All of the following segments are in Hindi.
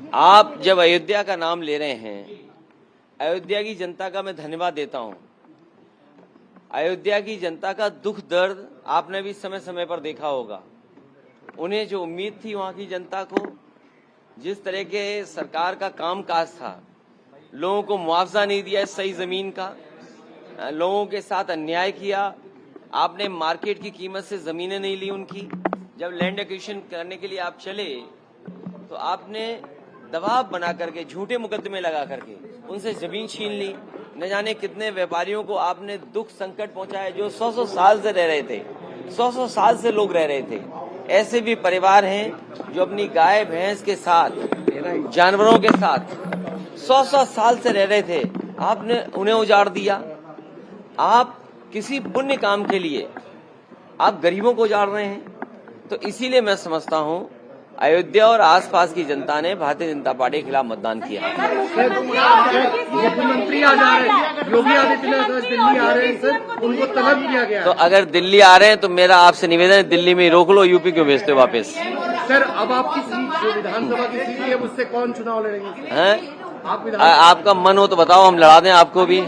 आप जब अयोध्या का नाम ले रहे हैं, अयोध्या की जनता का मैं धन्यवाद देता हूं। अयोध्या की जनता का दुख दर्द आपने भी समय समय पर देखा होगा। उन्हें जो उम्मीद थी वहां की जनता को, जिस तरह के सरकार का कामकाज था, लोगों को मुआवजा नहीं दिया सही जमीन का, लोगों के साथ अन्याय किया, आपने मार्केट की कीमत से जमीनें नहीं ली उनकी। जब लैंड एक्विजिशन करने के लिए आप चले तो आपने दबाव बना करके, झूठे मुकदमे लगा करके उनसे जमीन छीन ली। न जाने कितने व्यापारियों को आपने दुख संकट पहुंचाया जो 100-100 साल से रह रहे थे, 100-100 साल से लोग रह रहे थे। ऐसे भी परिवार हैं जो अपनी गाय भैंस के साथ, जानवरों के साथ 100-100 साल से रह रहे थे, आपने उन्हें उजाड़ दिया। आप किसी पुण्य काम के लिए आप गरीबों को उजाड़ रहे हैं। तो इसीलिए मैं समझता हूं अयोध्या और आसपास की जनता ने भारतीय जनता पार्टी के खिलाफ मतदान किया। मुख्यमंत्री आ जा रहे हैं, योगी आदित्यनाथ दिल्ली आ रहे हैं सर, उनको तलब किया गया। तो अगर दिल्ली आ रहे हैं तो मेरा आपसे निवेदन है, दिल्ली में रोक लो, यूपी क्यों भेजते हो वापस? सर अब आपकी सीट जो विधानसभा की सीट है उससे कौन चुनाव लड़ेंगे? हैं? आपका मन हो तो बताओ, हम लड़ा दें आपको भी।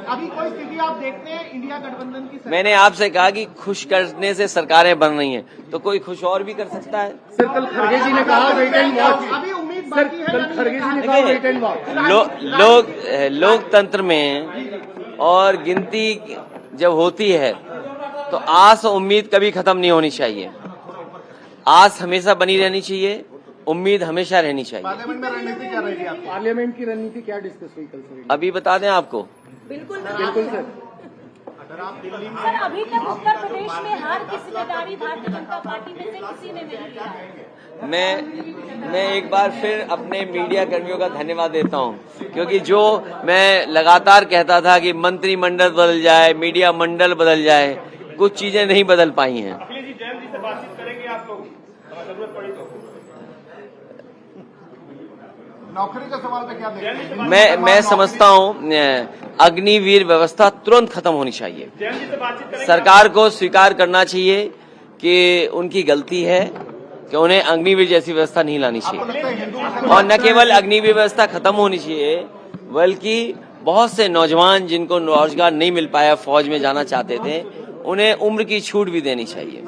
अभी कोई स्थिति आप देखते हैं इंडिया गठबंधन की? मैंने आपसे कहा कि खुश करने से सरकारें बन रही हैं, तो कोई खुश और भी कर सकता है। सर कल खड़गे जी ने कहा वेट एंड वॉच। अभी उम्मीद बाकी है। कल खड़गे जी ने कहा वेट एंड वॉच। लोकतंत्र में और गिनती जब होती है तो आस और उम्मीद कभी खत्म नहीं होनी चाहिए। आस हमेशा बनी रहनी चाहिए, उम्मीद हमेशा रहनी चाहिए। पार्लियामेंट में रणनीति क्या रहेगी आपकी? पार्लियामेंट की रणनीति क्या डिस्कस हुई कल सर? अभी बता दें आपको। बिल्कुल सर। सर अभी तक उत्तर प्रदेश में हार की जिम्मेदारी भारतीय जनता पार्टी में से किसी ने नहीं लिया है। मैं एक बार फिर अपने मीडिया कर्मियों का धन्यवाद देता हूं, क्योंकि जो मैं लगातार कहता था कि मंत्रिमंडल बदल जाए, मीडिया मंडल बदल जाए, कुछ चीजें नहीं बदल पाई हैं। नौकरी का सवाल पे क्या देखते हैं? मैं समझता हूं अग्निवीर व्यवस्था तुरंत खत्म होनी चाहिए। सरकार को स्वीकार करना चाहिए कि उनकी गलती है कि उन्हें अग्निवीर जैसी व्यवस्था नहीं लानी चाहिए। और न केवल अग्निवीर व्यवस्था खत्म होनी चाहिए, बल्कि बहुत से नौजवान जिनको रोजगार नहीं मिल पाया, फौज में जाना चाहते थे, उन्हें उम्र की छूट भी देनी चाहिए।